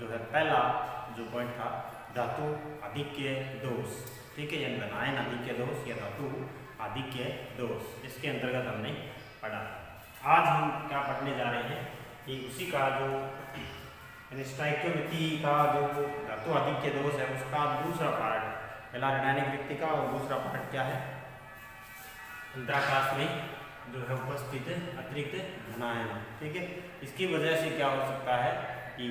जो है पहला जो पॉइंट था धातु आधिक्य दोष, ठीक है, यानी धनायन आधिक्य दोष या धातु आधिक्य दोष, इसके अंतर्गत हमने पढ़ा। आज हम क्या पढ़ने जा रहे हैं कि उसी का जो स्टोइकियोमेट्री का जो धातु आधिक्य दोष है उसका दूसरा पार्ट, पहला ऋणायनिक रिक्तिका और दूसरा पार्ट क्या है, अंतराकाश में जो है उपस्थित अतिरिक्त धनायन, ठीक है। इसकी वजह से क्या हो सकता है कि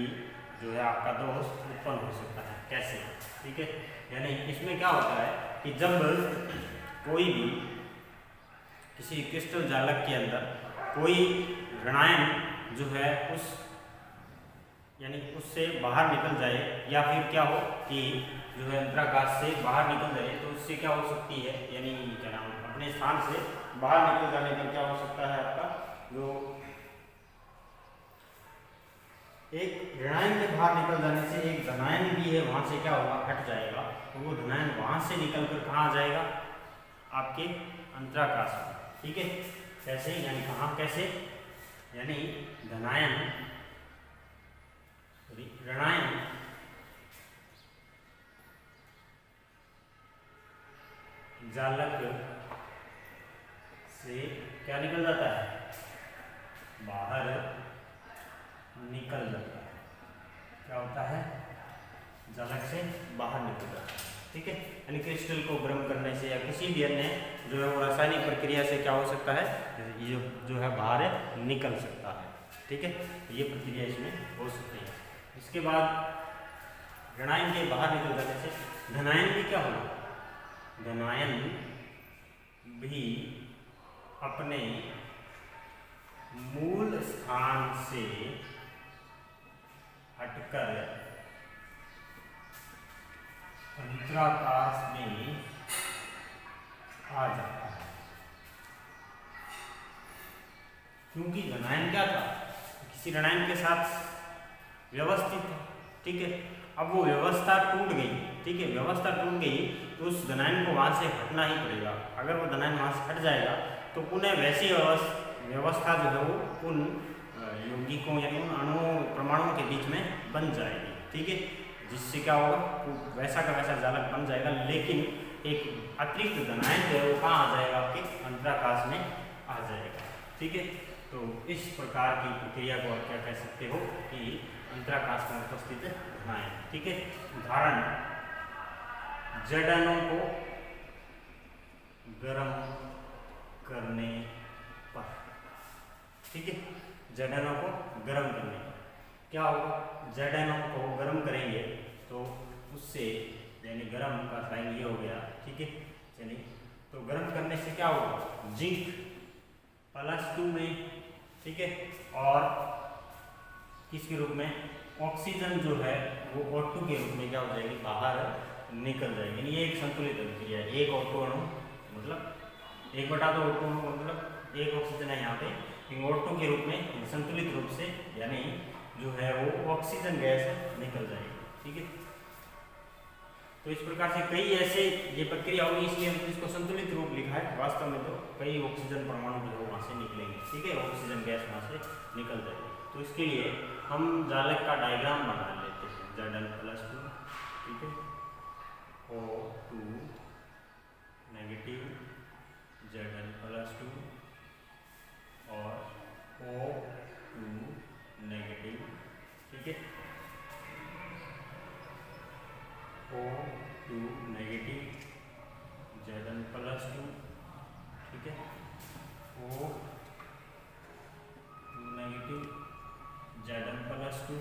जो है आपका दोष उत्पन्न हो सकता है, कैसे, ठीक है। यानी इसमें क्या होता है कि जब कोई भी किसी क्रिस्टल जालक के अंदर कोई ऋणायन जो है उस यानी उससे बाहर निकल जाए या फिर क्या हो कि जो है अंतराकाश से बाहर निकल जाए, तो उससे क्या हो सकती है, यानी क्या नाम, अपने स्थान से बाहर निकल जाने पर क्या हो सकता है, आपका जो एक ऋणायन के बाहर निकल जाने से एक धनायन भी है वहां से क्या होगा, हट जाएगा, तो वो धनायन वहां से निकल कर कहाँ आ जाएगा, आपके अंतराकाश में, ठीक है। कैसे, यानी कहाँ, कैसे, यानी धनायन ऋणायन जालक से क्या निकल जाता है, बाहर निकल जाता है, क्या होता है, जालक से बाहर निकल जाता है, ठीक है। यानी क्रिस्टल को गर्म करने से या किसी भी अन्य जो है वो रासायनिक प्रक्रिया से क्या हो सकता है, ये जो है बाहर निकल सकता है, ठीक है। ये प्रक्रिया इसमें हो सकती है। इसके बाद ऋणायन के बाहर निकल जाने से धनायन भी क्या होगा, धनायन भी अपने मूल स्थान से हटकर अंतराकाश में आ जाता है, क्योंकि धनायन क्या था, किसी ऋणायन के साथ व्यवस्थित था, ठीक है। अब वो व्यवस्था टूट गई, ठीक है, व्यवस्था टूट गई तो उस धनायन को वहां से हटना ही पड़ेगा। अगर वो धनायन वहां से हट जाएगा तो पुनः वैसी व्यवस्था जो है वो उन यौगिकों यानी उन अणुओं परमाणुओं के बीच में बन जाएगी, ठीक है, जिससे क्या होगा, वैसा का वैसा जालक बन जाएगा, लेकिन एक अतिरिक्त धनायन जो है वो कहाँ आ जाएगा, आपके अंतराकाश में आ जाएगा, ठीक है। तो इस प्रकार की प्रक्रिया को आप क्या कह सकते हो कि अंतराकाश में उपस्थित धनायन, ठीक है। उदाहरण, जड़ों को गर्म करने पर, ठीक है, जड़ों को गर्म करने पर क्या होगा, जड़ों को गर्म करेंगे तो उससे यानी गर्म का साइन ये हो गया, ठीक है। चलिए, तो गर्म करने से क्या होगा, जिंक +2 में, ठीक है, और किसके रूप में, ऑक्सीजन जो है वो O2 के रूप में क्या हो जाएगी, बाहर निकल जाएगी। यानी ये एक संतुलित अभिक्रिया है, एक O2 अणु मतलब 1/2 O2 अणु मतलब एक ऑक्सीजन है यहाँ पे, O2 के रूप में संतुलित रूप से यानी जो है वो ऑक्सीजन गैस निकल जाएगी, ठीक है। तो इस प्रकार से कई ऐसे ये प्रक्रिया होगी, इसलिए हमने इसको संतुलित रूप लिखा है। वास्तव में तो कई ऑक्सीजन परमाणु जो है वहाँ से निकलेंगे, ठीक है, ऑक्सीजन गैस वहाँ से निकल जाएगी। तो इसके लिए हम जालक का डायग्राम बना लेते हैं, Zn+2, ठीक है, O2 नेगेटिव, Zn+2 और O2 नेगेटिव, ठीक है, O2 नेगेटिव, Zn+2, ठीक है, O2 negative, Zn+2,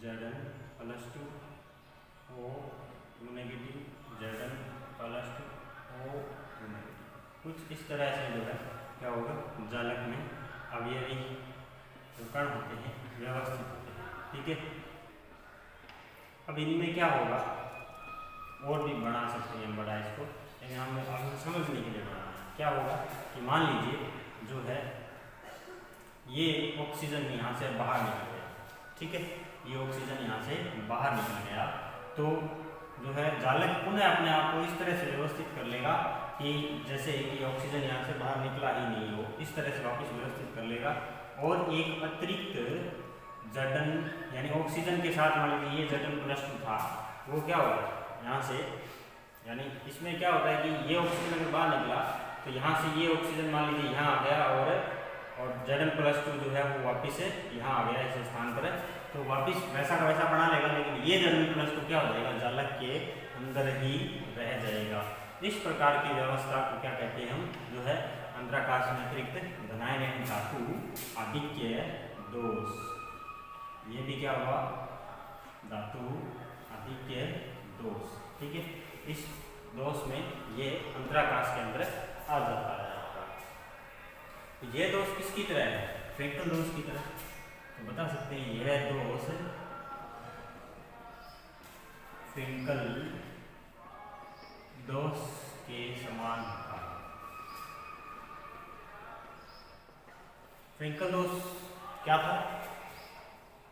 Zn+2, O2 negative, Zn+2, O2 negative. कुछ इस तरह से जो है क्या होगा, जालक में अवयवी जो कण होते हैं व्यवस्थित होते हैं, ठीक है। अब इनमें क्या होगा, और भी बढ़ा सकते हैं बड़ा इसको, लेकिन हम समझने के लिए बनाना है। क्या होगा कि मान लीजिए जो है ये ऑक्सीजन यहाँ से बाहर निकल गया, ठीक है, ये ऑक्सीजन यहाँ से बाहर निकल गया, तो जो है जालक पुनः अपने आप को इस तरह से व्यवस्थित कर लेगा कि जैसे कि ऑक्सीजन यहाँ से बाहर निकला ही नहीं हो, इस तरह से वापस व्यवस्थित कर लेगा और एक अतिरिक्त Zn यानी ऑक्सीजन के साथ मान लीजिए ये Zn+2 था, वो क्या होगा यहाँ से, यानी इसमें क्या होता है कि ये ऑक्सीजन अगर बाहर निकला तो यहाँ से ये ऑक्सीजन मान लीजिए यहाँ आ गया और Zn+2 जो है वो वापस यहाँ आ गया इस स्थान पर, तो वापस वैसा का वैसा बना लेगा, लेकिन ये Zn+2 क्या हो जाएगा, जालक के अंदर ही रह जाएगा। इस प्रकार की व्यवस्था को क्या कहते हैं हम, जो है अंतराकाश में अतिरिक्त धनायन एवं धातु आधिक्य दोष। ये भी क्या हुआ, धातु आधिक्य दोष। ठीक है, इस दोष में ये अंतराकाश के अंदर आ जाता है आपका। तो ये दोष किसकी तरह है, फ्रैंकल दोष की तरह। तो बता सकते हैं यह दोष फ्रैंकल दोष के समान था। फ्रैंकल दोष क्या था,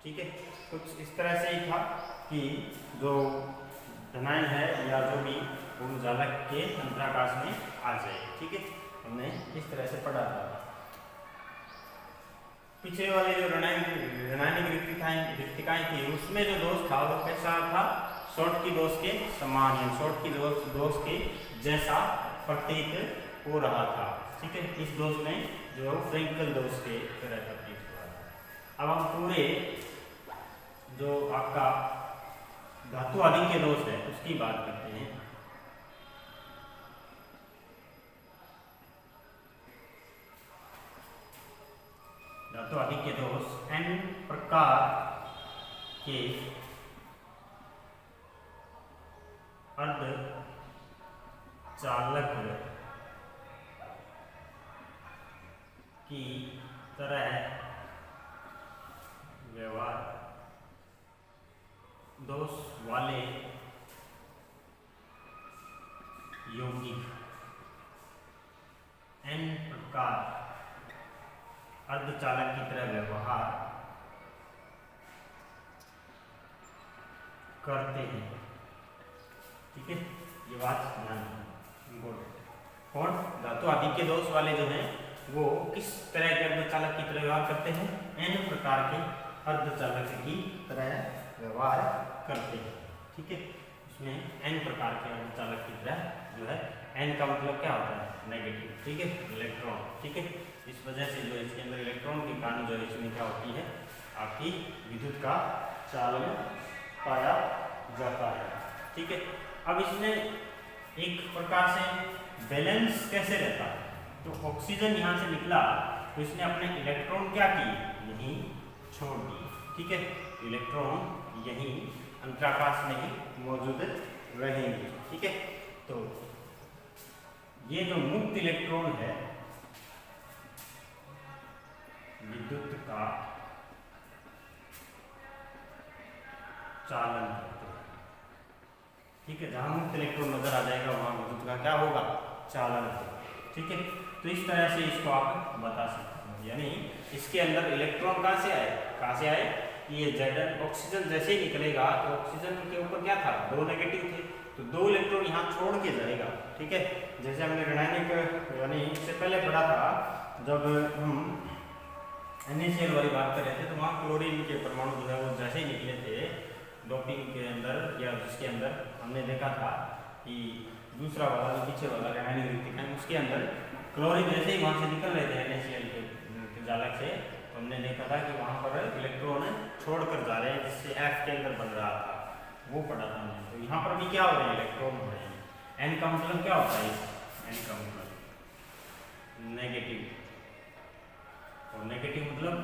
ठीक है, कुछ इस तरह से ही था कि जो धनायन है या जो भी वो जालक के अंतराकाश में आ जाए। ठीक है, हमने इस तरह से पढ़ा था। पिछले वाले जो ऋणायनिक रिक्तिकाएं थी उसमें जो दोष था वो कैसा था, शॉर्टकी दोष के समान या शॉर्टकी दोष के जैसा प्रतीत हो रहा था। ठीक है, इस दोष में जो फ्रैंकल दोष के तरह प्रतीत हो रहा था। अब हम पूरे जो आपका धातु आधिक्य दोष है उसकी बात करते हैं। धातु आधिक्य दोष n प्रकार के अर्धचालक की तरह व्यवहार दोष वाले यौगिक n प्रकार अर्धचालक की तरह व्यवहार करते हैं। ठीक है, ये बात ध्यान इम्पोर्टेंट। और धातु आधिक्य दोष वाले जो हैं वो किस तरह के अर्धचालक की तरह व्यवहार करते हैं, n प्रकार के अर्धचालक की तरह व्यवहार करते हैं। ठीक है, इसमें n प्रकार के अर्धचालक की तरह जो है, n का मतलब क्या होता है, नेगेटिव। ठीक है, इलेक्ट्रॉन। ठीक है, इस वजह से जो इसके अंदर इलेक्ट्रॉन के कारण जो है इसमें क्या होती है, आपकी विद्युत का चालन पाया जाता है। ठीक है, अब इसमें एक प्रकार से बैलेंस कैसे रहता है, तो ऑक्सीजन यहाँ से निकला तो इसने अपने इलेक्ट्रॉन क्या किए, यहीं छोड़ दिए। ठीक है, इलेक्ट्रॉन यहीं अंतराकाश में ही मौजूद रहेंगे। ठीक है, तो ये जो मुक्त इलेक्ट्रॉन है विद्युत का चालन करते हैं। ठीक है, जहां मुक्त इलेक्ट्रॉन नजर आ जाएगा वहां विद्युत का क्या होगा, चालन होगा। ठीक है, तो इस तरह से इसको आप बता सकते हैं। यानी इसके अंदर इलेक्ट्रॉन कहाँ से आए, ये Zn ऑक्सीजन जैसे ही निकलेगा तो ऑक्सीजन के ऊपर क्या था, 2 नेगेटिव थे, तो 2 इलेक्ट्रॉन यहाँ छोड़ के जाएगा। ठीक है, जैसे हमने ऋणायनिक यानी इससे पहले पढ़ा था जब हम NaCl वाली बात कर रहे थे, तो वहाँ क्लोरीन के परमाणु जो है वो जैसे ही निकले थे डोपिंग के अंदर या जिसके अंदर हमने देखा था कि दूसरा वाला जो पीछे वाला ऋणायनिक रिक्तिकाएं उसके अंदर क्लोरीन जैसे ही वहाँ से निकल रहे थे NaCl के जालक से, तो हमने देखा था कि वहाँ पर इलेक्ट्रॉन छोड़कर जा रहे हैं जिससे F के अंदर बन रहा था, वो पढ़ा था हमने। तो यहाँ पर भी क्या हो रहे हैं, इलेक्ट्रॉन हो रहे हैं। N का मतलब क्या होता है, N का मतलब नेगेटिव, और नेगेटिव मतलब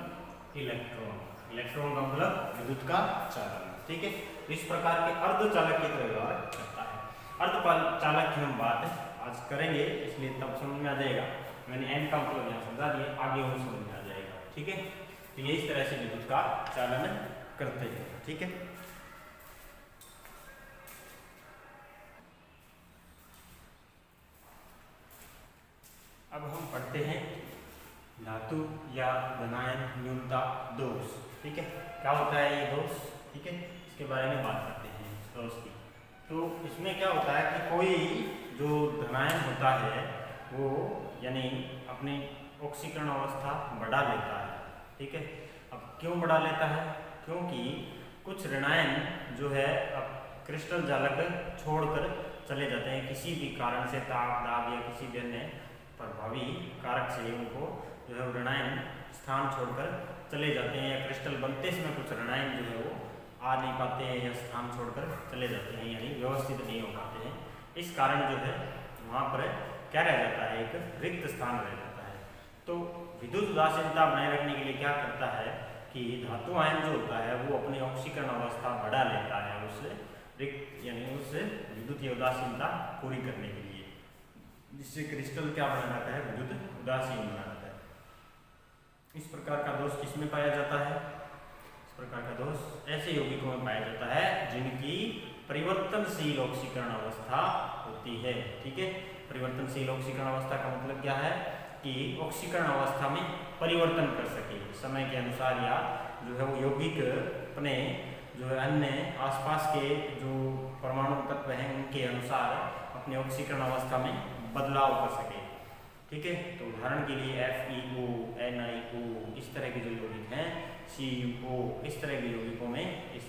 इलेक्ट्रॉन, इलेक्ट्रॉन का मतलब विद्युत का चालन। ठीक है, तो इस प्रकार के अर्धचालक की तरह व्यवहार करता है। अर्धचालक की हम बात आज करेंगे, इसलिए तब समझ में आ जाएगा। मैंने n का मतलब यहाँ समझा दिया, आगे और समझ में आ जाएगा। ठीक है, तो ये इस तरह से विद्युत का चालन करते हैं। ठीक है, अब हम पढ़ते हैं धातु या धनायन न्यूनता दोष। ठीक है, क्या होता है ये दोष, ठीक है, इसके बारे में बात करते हैं इस दोष की। तो इसमें क्या होता है कि कोई जो धनायन होता है वो यानी अपनी ऑक्सीकरण अवस्था बढ़ा लेता है। ठीक है। अब क्यों बढ़ा लेता है? क्योंकि कुछ ऋणायन जो है अब क्रिस्टल जालक छोड़कर चले जाते हैं किसी भी कारण से, ताप दाब या किसी भी अन्य प्रभावी कारक से उनको जो है ऋणायन स्थान छोड़कर चले जाते हैं, या क्रिस्टल बनते समय कुछ ऋणायन जो है वो आ नहीं पाते हैं या स्थान छोड़कर चले जाते हैं, यानी व्यवस्थित नहीं हो पाते हैं। इस कारण जो है वहाँ पर क्या रह जाता है, एक रिक्त स्थान रह जाता है। तो विद्युत उदासीनता बनाए रखने के लिए क्या करता है कि धातु आयन जो होता है वो अपनी ऑक्सीकरण अवस्था बढ़ा लेता है उस रिक्त यानी उस विद्युतीय उदासीनता पूरी करने के लिए, जिससे क्रिस्टल क्या बना जाता है, विद्युत उदासीन बना जाता है। इस प्रकार का दोष किसमें पाया जाता है? इस प्रकार का दोष ऐसे यौगिकों में पाया जाता है जिनकी परिवर्तनशील ऑक्सीकरण अवस्था होती है। ठीक है, परिवर्तनशील ऑक्सीकरण अवस्था का मतलब क्या है कि ऑक्सीकरण अवस्था में परिवर्तन कर सके समय के अनुसार, या जो है वो यौगिक अपने जो है अन्य आसपास के जो परमाणु तत्व हैं उनके अनुसार अपने ऑक्सीकरण अवस्था में बदलाव कर सके। ठीक है, तो उदाहरण के लिए FeO, NiO इस तरह के जो यौगिक हैं, CuO इस तरह के यौगिकों में इस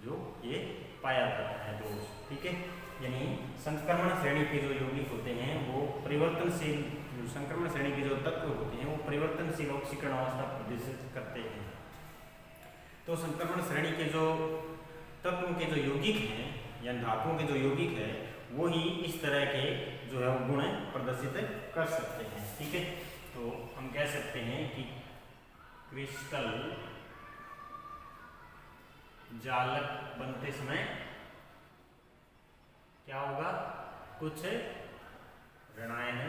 जो ये पाया जाता है दोष। ठीक है, यानी संक्रमण श्रेणी के जो यौगिक होते हैं वो परिवर्तनशील, जो संक्रमण श्रेणी के जो तत्व होते हैं वो परिवर्तनशील ऑक्सीकरण अवस्था प्रदर्शित करते हैं। तो संक्रमण श्रेणी के जो तत्वों के जो यौगिक हैं या धातुओं के जो यौगिक है वो ही इस तरह के जो है वो गुण प्रदर्शित कर सकते हैं। ठीक है, तो हम कह सकते हैं कि क्रिस्टल जालक बनते समय क्या होगा, कुछ ऋणायन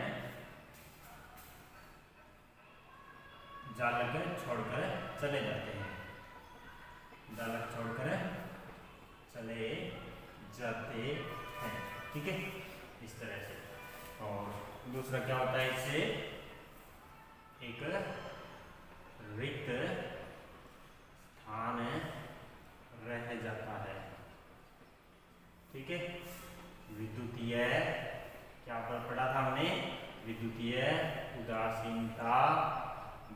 जालक छोड़कर चले जाते हैं, जालक छोड़कर चले जाते हैं। ठीक है, इस तरह से। और दूसरा क्या होता है, इससे एक रिक्त स्थान रह जाता है। ठीक है, विद्युतीय क्या पर पढ़ा था हमने, विद्युतीय उदासीनता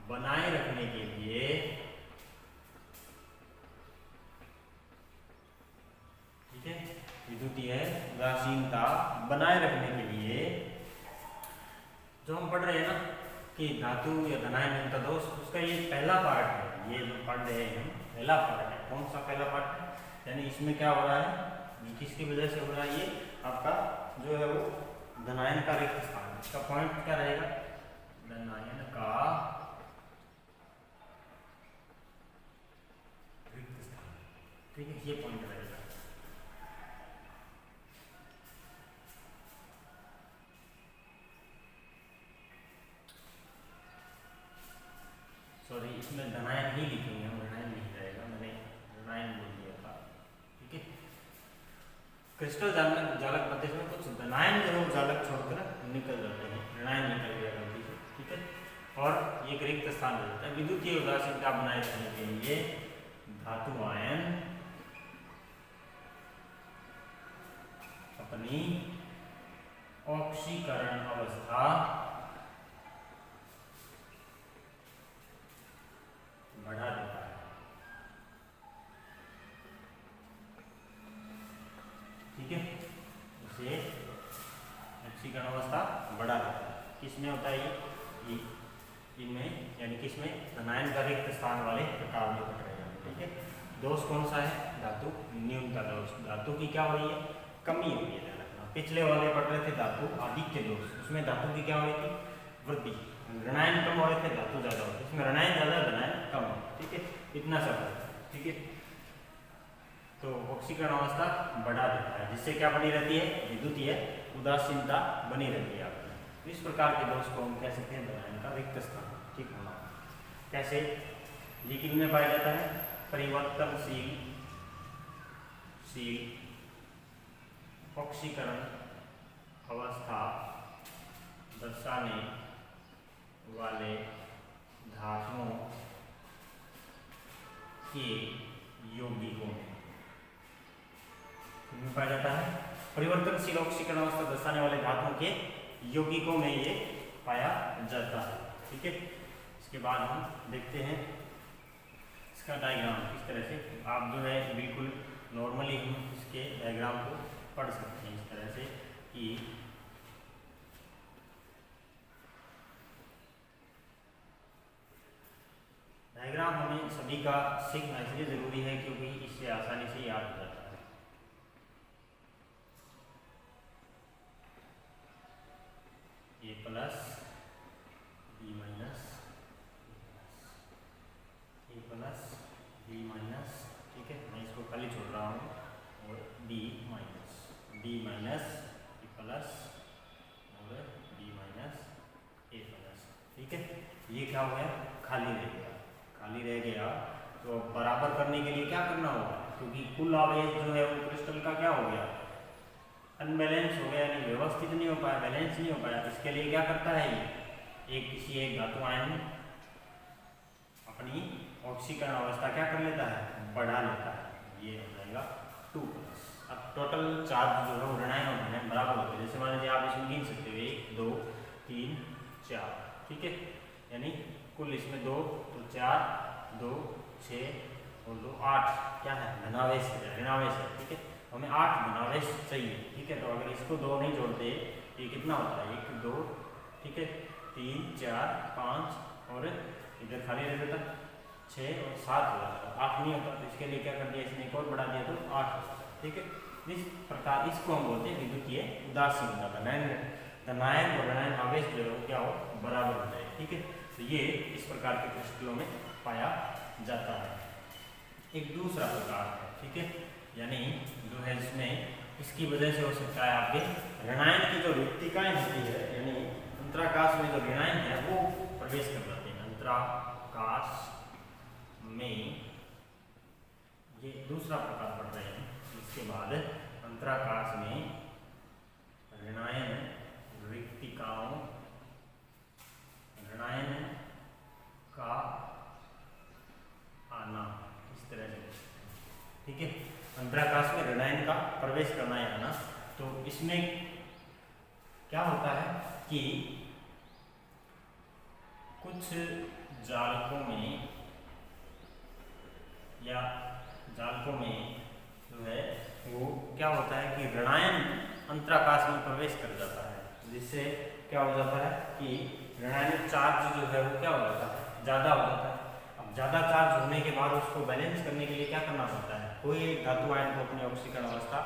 बनाए रखने के लिए विद्युतीय उदासीनता बनाए रखने के लिए जो हम पढ़ रहे हैं ना कि धातु या धनायन न्यूनता दोष, उसका ये पहला पार्ट है, ये जो पढ़ रहे हैं पहला पार्ट है। कौन सा पहला पार्ट है? यानी इसमें क्या हो रहा है, किसकी वजह से हो रहा है, ये आपका जो है वो धनायन का रिक्त स्थान। इसका पॉइंट क्या रहेगा, धनायन का रिक्त स्थान। ठीक है, ये पॉइंट रहेगा। सॉरी, इसमें धनायन ही लिखेंगे हम, ऋणायन नहीं रहेगा, मैंने ऋणायन बोल दिया था। ठीक है, क्रिस्टल जालक बनते समय कुछ धनायन जो जालक छोड़कर निकल जाते हैं, ऋणायन निकल गया गलती से। ठीक है, और ये रिक्त स्थान हो जाता है। विद्युतीय उदासीनता बनाए रखने के लिए धातु आयन अपनी ऑक्सीकरण अवस्था बढ़ा देता है। ठीक है, इसे ऑक्सीकरण अवस्था बढ़ा देता है। किसमें होता है ये, इनमें यानी किसमें, धनायन का रिक्त स्थान वाले प्रकार में घट रहे हैं। ठीक है, दोष कौन सा है, धातु न्यूनता दोष। धातु की क्या हो रही है, कमी हो रही है। पिछले वाले पढ़ रहे थे धातु आधिक्य दोष, उसमें धातु की क्या हो रही थी, वृद्धि, ऋणायन कम हो रहे थे, धातु ज्यादा हो रही है। इसमें ऋणायन ज्यादा, धनायन कम है। ठीक है, इतना सब है। ठीक है, तो ऑक्सीकरण अवस्था बढ़ा देता है, जिससे क्या बनी रहती है, विद्युतीय उदासीनता बनी रहती है आपकी। इस प्रकार के दोष को हम कह सकते हैं धनायन का रिक्त स्थान ठीक होना। कैसे, ये किनमें पाया जाता है, परिवर्तनशील ऑक्सीकरण अवस्था दर्शाने वाले धातुओं के यौगिकों में पाया जाता है। परिवर्तनशील ऑक्सीकरण अवस्था दर्शाने वाले धातुओं के यौगिकों में ये पाया जाता है। ठीक है, इसके बाद हम देखते हैं इसका डायग्राम इस तरह से आप जो है बिल्कुल नॉर्मली हम इसके डायग्राम को पढ़ सकते हैं इस तरह से कि डायग्राम हमें सभी का सीखना इसलिए ज़रूरी है क्योंकि इससे आसानी से याद हो जाता है। ए प्लस बी माइनस ए प्लस बी माइनस, ठीक है, मैं इसको खाली छोड़ रहा हूँ, और बी माइनस ए प्लस और बी माइनस ए प्लस, ठीक है। ये क्या हो गया, खाली रह गया, खाली रह गया। तो बराबर करने के लिए क्या करना होगा, क्योंकि कुल आवेश जो है वो क्रिस्टल का क्या हो गया, अनबैलेंस हो गया, यानी व्यवस्थित नहीं हो पाया, बैलेंस नहीं हो पाया। इसके लिए क्या करता है ये, किसी एक धातु आयन अपनी ऑक्सीकरण अवस्था क्या कर लेता है, बढ़ा लेता है। ये हो जाएगा 2+। अब टोटल चार्ज जो है वो ऋणायन और धनायन बराबर होते हैं। जैसे मान लीजिए आप इसमें गिन सकते हो 1 2 3 4, ठीक है, यानी कुल इसमें 2 तो 4 2 6 और 2 8 क्या है, धनावेश है, ऋणावेश है, ठीक है। हमें 8 धनावेश चाहिए, ठीक है। तो अगर इसको 2 नहीं जोड़ते ये कितना होता है, 1 2, ठीक है, 3 4 5 और इधर खाली रह जाता 6 और 7 हो जाता, 8 नहीं होता। तो इसके लिए क्या कर दिया, इसने एक और बढ़ा दिया तो 8 होता, ठीक है। इस प्रकार इसको हम बोलते हैं विद्युतीय उदासीनता। धनायन और ऋणायन आवेश जो है वो क्या हो, बराबर हो जाए, ठीक है। तो ये इस प्रकार के क्रिस्टलों में पाया जाता है। एक दूसरा प्रकार है, ठीक है, यानी जो है इसमें इसकी वजह से हो सकता है आपके ऋणायन की जो रिक्तिकाएं होती है, यानी अंतराकाश में जो ऋणायन है वो प्रवेश कर जाते हैं अंतराकाश में। ये दूसरा प्रकार पढ़ रहे हैं। इसके बाद अंतराकाश में ऋणायन रिक्तिकाओं, ऋणायन का आना, इस तरह से, ठीक है। अंतराकाश में ऋणायन का प्रवेश करना या आना, तो इसमें क्या होता है कि कुछ जालकों में या जालकों में जो है वो क्या होता है कि ऋणायन अंतराकाश में प्रवेश कर जाता है, जिससे क्या हो जाता है कि ऋणायन चार्ज जो है वो क्या हो जाता है, ज़्यादा हो जाता है। अब ज़्यादा चार्ज होने के बाद उसको बैलेंस करने के लिए क्या करना पड़ता है, कोई एक धातु आयन को अपनी ऑक्सीकरण अवस्था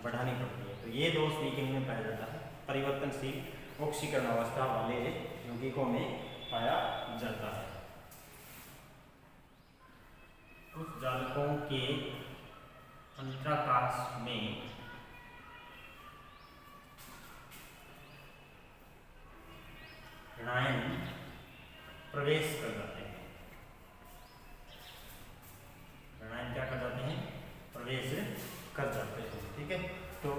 बढ़ानी पड़ती है। तो ये दोष भी किन में पाया जाता है, परिवर्तनशील ऑक्सीकरण अवस्था वाले यौगिकों में पाया जाता है। कुछ जालकों के अंतराकाश में ऋणायन प्रवेश कर जाते हैं, ऋणायन क्या कर जाते हैं, प्रवेश कर जाते हैं, ठीक है। तो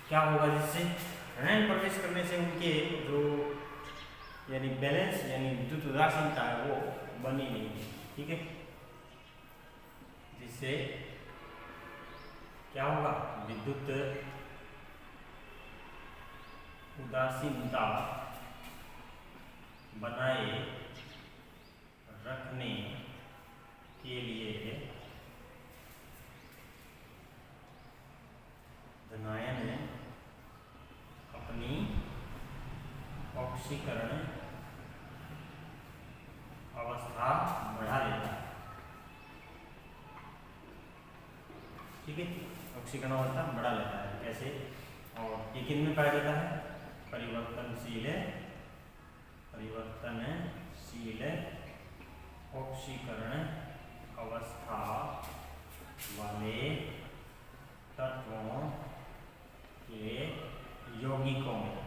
क्या होगा, जिससे ऋणायन प्रवेश करने से उनके जो यानी बैलेंस यानी विद्युत उदासीनता है वो बनी नहीं है, ठीक है। जिससे क्या होगा, विद्युत उदासीनता बनाए रखने के लिए धनायन अपनी ऑक्सीकरण अवस्था बढ़ा लेता है, ठीक है। ऑक्सीकरण अवस्था बढ़ा लेता है, कैसे, और ये किन में पाया जाता है, परिवर्तनशील ऑक्सीकरण अवस्था वाले तत्वों के यौगिकों में।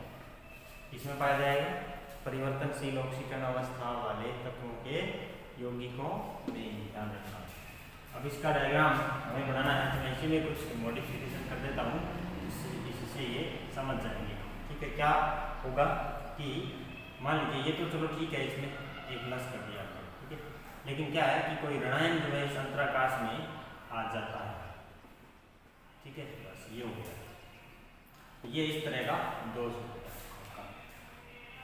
इसमें पाया जाएगा परिवर्तनशील ऑक्सीकरण अवस्था वाले तत्वों के यौगिकों में, ध्यान रखना। अब इसका डायग्राम हमें बनाना है, तो मैं इसी में कुछ मॉडिफिकेशन कर देता हूँ, इससे ये समझ जाएंगे, ठीक है। क्या होगा कि मान लीजिए ये तो चलो ठीक है, इसमें एक प्लस कर दिया, ठीक है, लेकिन क्या है कि कोई ऋणायन जो है इस अंतराकाश में आ जाता है, ठीक है, बस ये हो गया। ये इस तरह का दोष होता है,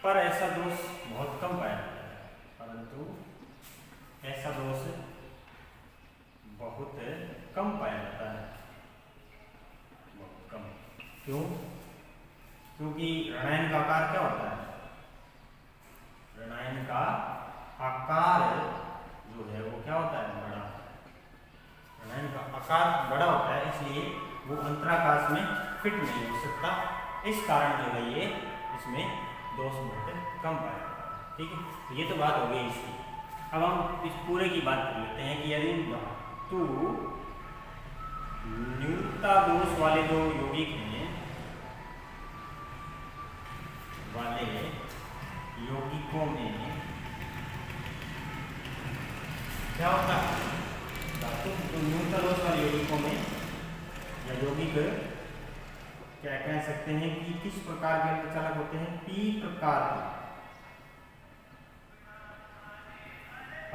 पर ऐसा दोष बहुत कम पाया जाता है, परंतु ऐसा दोष बहुत कम पाया जाता है, बहुत कम। क्यों? क्योंकि ऋणायन का आकार क्या होता है? ऋणायन का आकार जो है वो क्या होता है? बड़ा। ऋणायन का आकार बड़ा होता है, इसलिए वो अंतराकाश में फिट नहीं हो सकता। इस कारण जो है ये इसमें दोष बहुत कम पाया जाता है। ठीक है, तो ये तो बात हो गई इसकी। अब हम इस पूरे की बात कर लेते हैं कि यदि धातु न्यूनता दोष वाले जो यौगिक हैं, वाले यौगिकों में क्या होता है? धातु न्यूनता दोष वाले यौगिकों में या यौगिक क्या कह सकते हैं कि किस प्रकार के अर्धचालक होते हैं? पी प्रकार के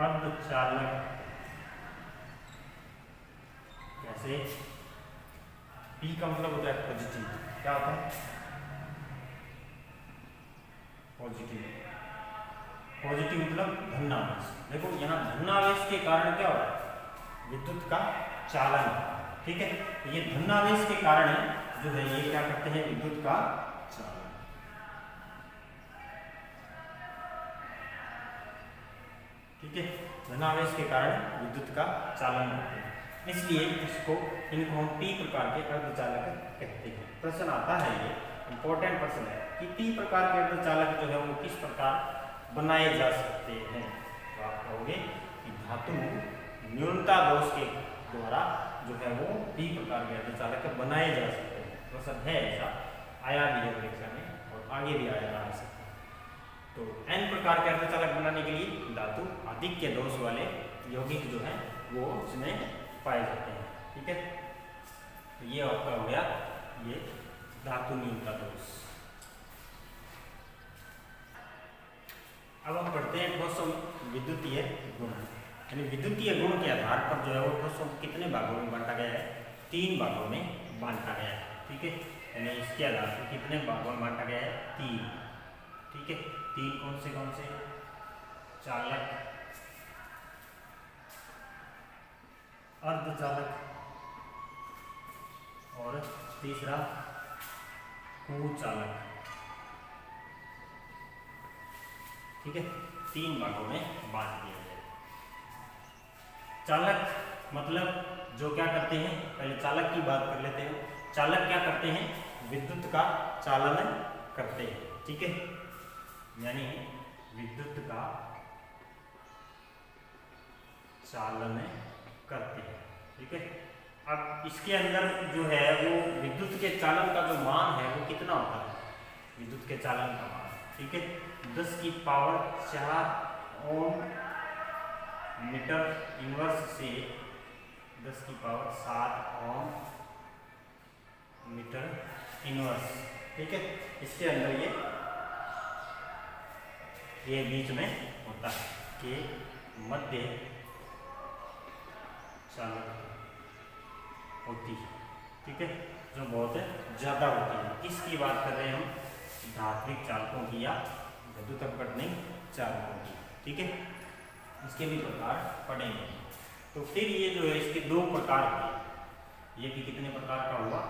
अर्धचालक। कैसे? पी का मतलब होता है पॉजिटिव। क्या होता है? पॉजिटिव। पॉजिटिव मतलब धनावेश। देखो यहाँ धनावेश के कारण क्या हो रहा है? विद्युत का चालन। ठीक है, तो ये धनावेश के कारण जो है ये क्या करते हैं? विद्युत का चालन। ठीक है, धनावेश के कारण विद्युत का चालन होते हैं, इसलिए इनको हम पी प्रकार के अर्धचालक कहते हैं। प्रश्न आता है, ये इंपॉर्टेंट प्रश्न है कि पी प्रकार के अर्धचालक जो है वो किस प्रकार बनाए जा सकते हैं। तो आप कहोगे कि धातु न्यूनता दोष के द्वारा जो है वो पी प्रकार के अर्धचालक बनाए जा सकते हैं। प्रश्न है ऐसा, आया भी है परीक्षा में और आगे भी आया आ सकता है। तो एन प्रकार के अर्धचालक बनाने के लिए धातु आधिक्य दोष वाले यौगिक जो है वो इसमें पाए जाते हैं। ठीक है, तो ये आपका हो गया ये धातु न्यूनता दोष। अब हम पढ़ते हैं ठोसों विद्युतीय गुण। यानी विद्युतीय गुण के आधार पर जो है वो ठोसों कितने भागों में बांटा गया है? 3 भागों में बांटा गया है। ठीक है, यानी इसके आधार पर कितने भागों में बांटा गया है? 3। ठीक है, 3 कौन से? चालक, अर्धचालक और तीसरा कुचालक। ठीक है, 3 भागों में बांट दिया गया। चालक मतलब जो क्या करते हैं? पहले चालक की बात कर लेते हैं। चालक क्या करते हैं? विद्युत का चालन करते हैं। ठीक है, यानी विद्युत का चालन करते हैं। ठीक है, अब इसके अंदर जो है वो विद्युत के चालन का जो मान है वो कितना होता है? विद्युत के चालन का मान, ठीक है, 10 की पावर 4 ओम मीटर इनवर्स से 10 की पावर 7 ओम मीटर इनवर्स। ठीक है, इसके अंदर ये बीच में होता है कि मध्य चालक होती है। ठीक है, जो बहुत ज़्यादा होती है। किसकी बात कर रहे हैं हम? धात्विक चालकों की या विद्युत अपघटनी चालकों की। ठीक है, इसके भी प्रकार पढ़ेंगे। तो फिर ये जो है इसके 2 प्रकार हुए। ये कि कितने प्रकार का हुआ?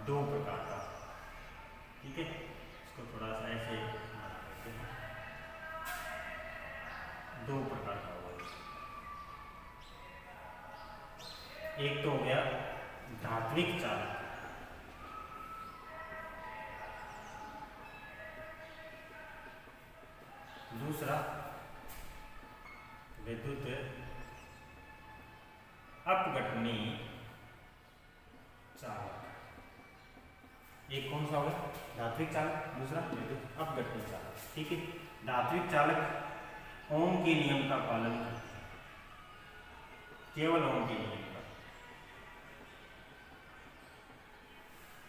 2 प्रकार का। ठीक है, इसको थोड़ा सा ऐसे करते हैं। 2 प्रकार का हुआ। एक तो हो गया धात्विक चालक, दूसरा विद्युत अपघटनी चालक। एक कौन सा होगा? धात्विक चालक, दूसरा विद्युत अपघटनी चालक। ठीक है, धात्विक चालक ओम के नियम का पालन करते हैं, केवल ओम के नियम का।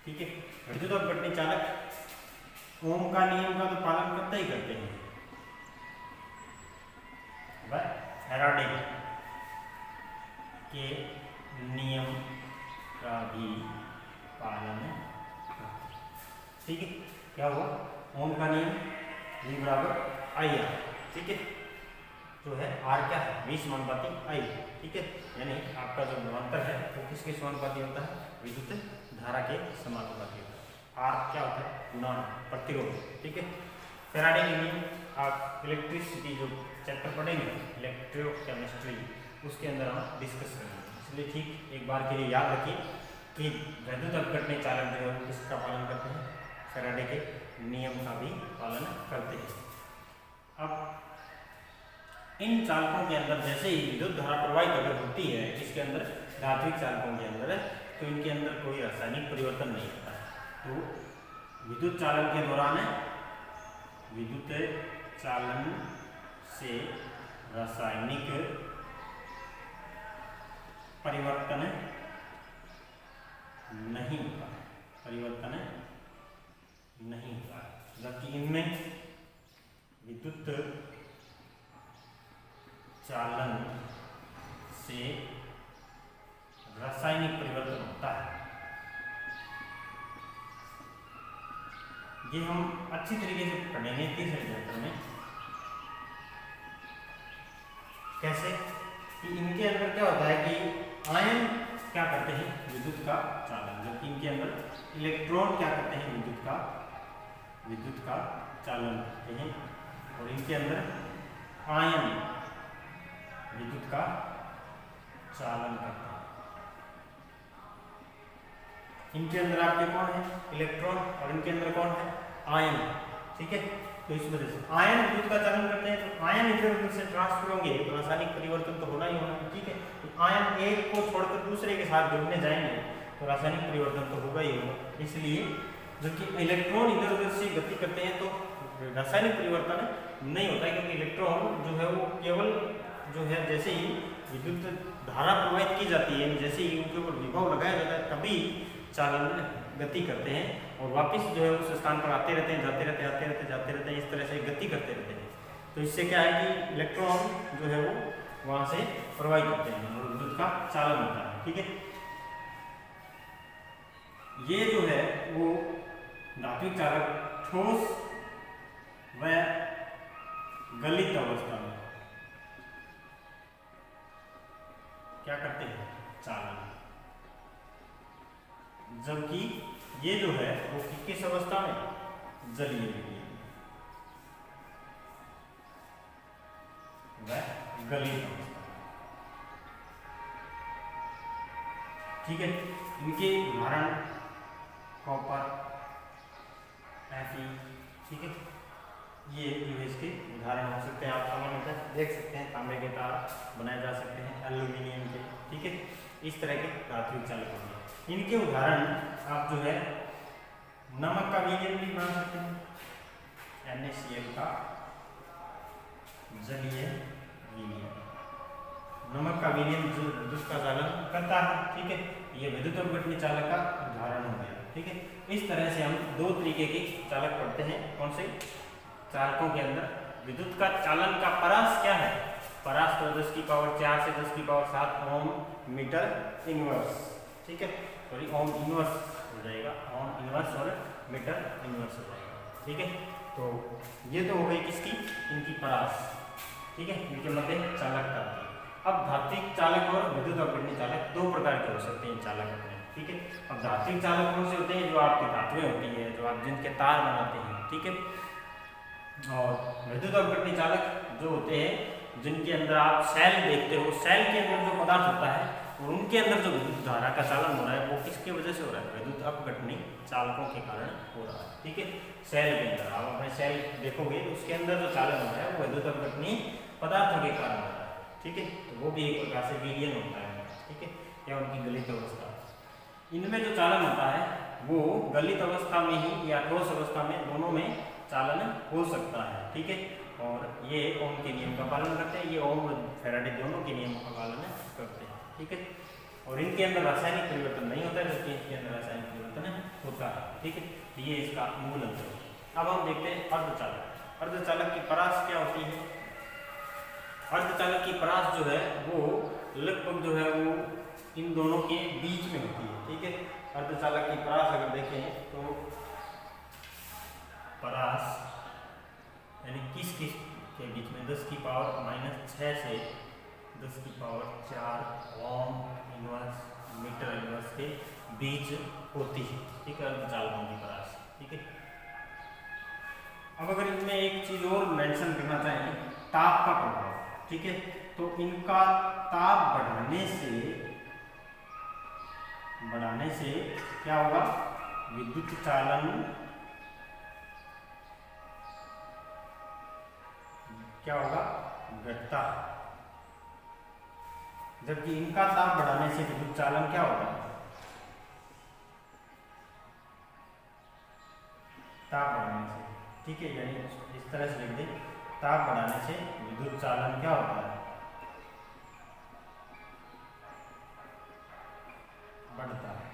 ठीक है, विद्युत अपघटनी चालक ओम का नियम का तो पालन करते ही करते हैं, फैराडे के नियम का भी पालन करते हैं। ठीक है, क्या हुआ? ओम का नियम V बराबर I R। ठीक है, जो है आर क्या है, V समानुपाती I, ठीक है। यानी आपका जो विभवांतर है वो किसके समानुपाती होता है, विद्युत धारा के समानुपाती होता है। आर क्या होता है, गुणांक, प्रतिरोध, ठीक है। फैराडे के नियम आप इलेक्ट्रिसिटी जो चैप्टर पढ़ेंगे इलेक्ट्रोकेमिस्ट्री, उसके अंदर हम डिस्कस करेंगे, इसलिए ठीक एक बार के लिए याद रखिए कि विद्युत अपघटनीय चालक जो है वो किसका पालन करते हैं, फैराडे के नियम का भी पालन करते हैं। अब इन चालकों के अंदर जैसे ही विद्युत धारा प्रवाहित अगर होती है इसके अंदर धात्विक चालकों के अंदर, तो इनके अंदर कोई रासायनिक परिवर्तन नहीं होता है। तो विद्युत चालन के दौरान विद्युत चालन से रासायनिक परिवर्तन नहीं होता, परिवर्तन नहीं होता, जबकि इनमें विद्युत चालन से रासायनिक परिवर्तन होता है। ये हम अच्छी तरीके से पढ़ेंगे तीसरे चैप्टर में, कैसे कि इनके अंदर क्या होता है कि आयन क्या करते हैं, विद्युत का चालन, जबकि इनके अंदर इलेक्ट्रॉन क्या करते हैं, विद्युत का चालन करते हैं, और इनके अंदर आयन विद्युत का चालन करते हैं। इनके अंदर आपके कौन है, इलेक्ट्रॉन, और इनके अंदर कौन है, आयन, ठीक है। तो इस वजह से आयन विद्युत का चालन करते हैं, तो आयन इधर उधर से ट्रांसफर होंगे तो रासायनिक परिवर्तन तो होना ही होना है, ठीक है। तो आयन एक को छोड़कर दूसरे के साथ जुड़ने जाएंगे तो रासायनिक परिवर्तन तो होगा ही होगा। इसलिए जबकि इलेक्ट्रॉन इधर उधर से गति करते हैं तो रासायनिक परिवर्तन नहीं होता है, क्योंकि इलेक्ट्रॉन जो है वो केवल जो है जैसे ही विद्युत धारा प्रवाहित की जाती है, जैसे ही उनके ऊपर विभव लगाया जाता है तभी चालन गति करते हैं और वापस जो है उस स्थान पर आते रहते हैं, जाते रहते हैं, आते रहते हैं, जाते रहते हैं, इस तरह से गति करते रहते हैं। तो इससे क्या है कि इलेक्ट्रॉन जो है वो वहां से प्रवाहित होते हैं और विद्युत का चालन होता है, ठीक है। ये जो है वो धात्विक चालक ठोस व गलित अवस्था में क्या करते हैं, चालन, जबकि ये जो है वो किस अवस्था में, जलीय विलीन व गलित अवस्था, ठीक है। इनके उदाहरण कॉपर, Fe, ठीक है, ये जो है इसके उदाहरण हो सकते हैं। आप सामान्यतः देख सकते हैं तांबे के तार बनाए जा सकते हैं, एल्यूमिनियम के, ठीक है, इस तरह के धात्विक चालक होंगे। इनके उदाहरण आप जो है नमक का विलयन भी बना सकते हैं, NaCl का जलीय विलयन, नमक का विलयन जो विद्युत का चालन करता है, ठीक है। ये विद्युत अपघटनीय चालक का उदाहरण हो गया, ठीक है। इस तरह से हम दो तरीके के चालक पढ़ते हैं, कौन से, चालकों के अंदर विद्युत का चालन का परास क्या है, परास तो 10 की पावर 4 से 10 की पावर 7 ओम मीटर इनवर्स, ठीक है, सॉरी ओम इनवर्स हो जाएगा, ओम इनवर्स और मीटर इनवर्स हो जाएगा, ठीक है। तो ये तो हो गई किसकी, इनकी परास, ठीक है, इनके मध्य चालक का। अब धात्विक चालक और विद्युत अपघटनीय चालक दो प्रकार के हो सकते हैं चालक अपने, ठीक है। अब धात्विक चालक कौन से होते हैं, जो आपकी धातुएं होती है, जो आप जिनके तार बनाते हैं, ठीक है। और विद्युत अपघटनीय चालक जो होते हैं जिनके अंदर आप सेल देखते हो, सेल के अंदर जो पदार्थ होता है और उनके अंदर जो विद्युत धारा का चालन हो रहा है वो किसकी वजह से हो रहा है, विद्युत अपघटनीय चालकों के कारण हो रहा है, ठीक है। सेल के अंदर आप अपने सेल देखोगे तो उसके अंदर जो चालन हो रहा है वो विद्युत अपघटनीय पदार्थों के कारण हो रहा है, ठीक है। तो वो भी एक प्रकार से विलयन होता है, ठीक है, या उनकी गलित अवस्था। इनमें जो चालन होता है वो गलित अवस्था में ही या ठोस अवस्था में, दोनों में चालन हो सकता है, ठीक है। और ये ओम के नियम का पालन करते हैं, ये ओम और फैराडे दोनों के नियमों का पालन करते हैं, ठीक है। और इनके अंदर रासायनिक परिवर्तन नहीं होता है, जबकि इनके अंदर रासायनिक परिवर्तन होता है, ठीक है। ये इसका मूल अंतर है। अब हम देखते हैं अर्धचालक। अर्धचालक की परास क्या होती है, अर्धचालक की परास जो है वो लगभग जो है वो इन दोनों के बीच में होती है, ठीक है। अर्धचालक की परास अगर देखें तो परास यानी के बीच में 10 की पावर माइनस 6 से 10 की power 4 ohm inverse meter inverse के बीच होती है, ठीक है, अर्धचालकों की परास, ठीक है। अब अगर इनमें एक चीज और मेंशन करना चाहें, ताप का प्रभाव, ठीक है, तो इनका ताप बढ़ाने से क्या होगा, विद्युत चालन क्या होगा, घटता, जबकि इनका ताप बढ़ाने से विद्युत चालन क्या होगा, ताप बढ़ाने से, ठीक है, यानी इस तरह से लिख दें, ताप बढ़ाने से विद्युत चालन क्या होता है, बढ़ता है,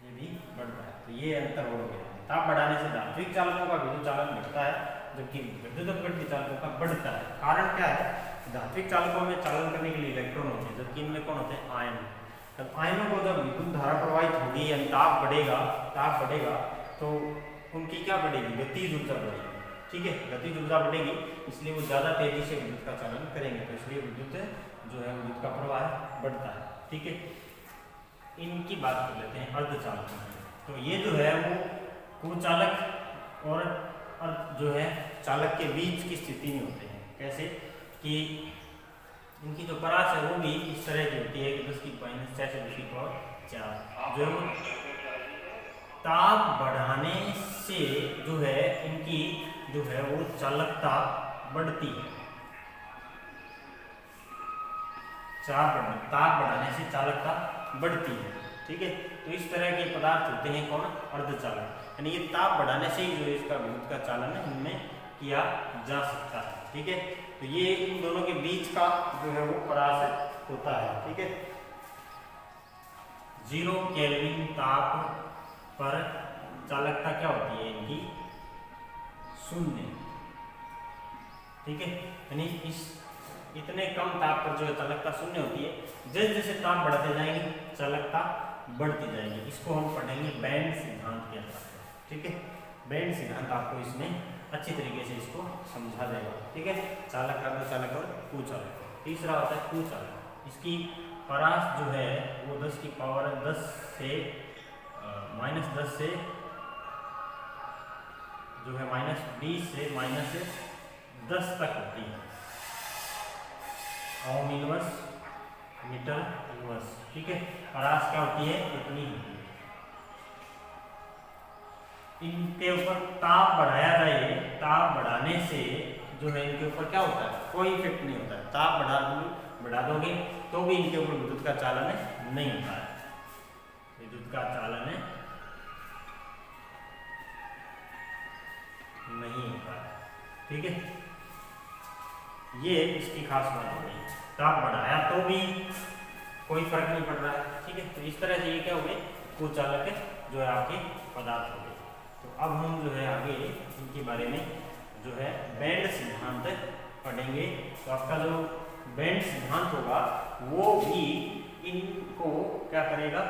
ये भी बढ़ता है। तो ये अंतर हो गया, ताप बढ़ाने से धात्विक चालकों का विद्युत चालन घटता है, जबकि विद्युत अपघट्य चालकों का बढ़ता है। कारण क्या है, धात्विक चालकों में चालन करने के लिए इलेक्ट्रॉन होते हैं, जबकि इनमें कौन होते हैं, आयन। तब आयनों को जब विद्युत धारा प्रवाहित होगी यानी ताप बढ़ेगा तो उनकी क्या बढ़ेगी, गतिज ऊर्जा बढ़ेगी, ठीक है, गतिज ऊर्जा बढ़ेगी, इसलिए वो ज्यादा तेजी से विद्युत का चालन करेंगे, तो इसलिए विद्युत जो है विद्युत का प्रवाह बढ़ता है, ठीक है। इनकी बात कर लेते हैं अर्धचालकों की। तो ये जो है वो कुचालक और जो है चालक के बीच की स्थिति में होते हैं। कैसे कि इनकी जो परास है वो भी इस तरह की होती है कि 10 की माइनस 6 से 10 की पावर 4, जो ताप बढ़ाने से जो है इनकी जो है वो चालकता बढ़ती है, ताप बढ़ाने से चालकता बढ़ती है, ठीक है। तो इस तरह के पदार्थ होते हैं कौन, अर्धचालक, यानी ये ताप बढ़ाने से ही जो इसका विद्युत का चालन है इनमें किया जा सकता है, ठीक है। तो ये इन दोनों के बीच का जो है वो परास होता है, ठीक है। 0 केल्विन ताप पर चालकता क्या होती है इनकी, 0, ठीक है, यानी इस इतने कम ताप पर जो है चालकता 0 होती है। जैसे जैसे ताप बढ़ाते जाएंगे चालकता बढ़ती जाएगी। इसको हम पढ़ेंगे बैंड सिद्धांत के आधार पर, ठीक है। बैंड सिद्धांत आपको इसमें अच्छी तरीके से इसको समझा देगा, ठीक है। चालक, अर्धचालक और कुचालक। तीसरा होता है कुचालक, इसकी परास जो है वो 10 की पावर 10 से माइनस 10 से जो है माइनस 20 से माइनस 10 तक होती है, ओम इनवर्स मीटर इनवर्स, ठीक है। परास क्या होती है, इतनी होती है। इनके ऊपर ताप बढ़ाया जाए, ताप बढ़ाने से जो है इनके ऊपर क्या होता है, कोई इफेक्ट नहीं होता है। ताप बढ़ा दोगे तो भी इनके ऊपर विद्युत का चालन नहीं होता है, विद्युत का चालन नहीं होता है, ठीक है। ये इसकी खास बात हो गई, ताप बढ़ाया तो भी कोई फर्क नहीं पड़ रहा है, ठीक है। तो इस तरह से ये क्या हो गए, कुचालक जो है आपके पदार्थ हो गए। तो अब हम जो है आगे इनके बारे में जो है बैंड सिद्धांत पढ़ेंगे। तो आपका जो बैंड सिद्धांत होगा वो भी इनको क्या करेगा,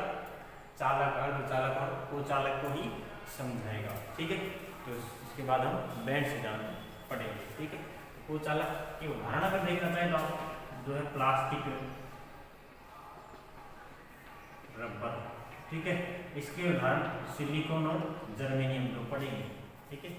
चालक, अर्धचालक और कुचालक को ही समझाएगा, ठीक है। तो इसके बाद हम बैंड सिद्धांत पढ़ेंगे, ठीक है। तो कुचालक के उदाहरण अगर देखना चाहें तो आप जो है प्लास्टिक, रबर, ठीक है, इसके उदाहरण सिलिकॉन और जर्मेनियम को पढ़ेंगे, ठीक है।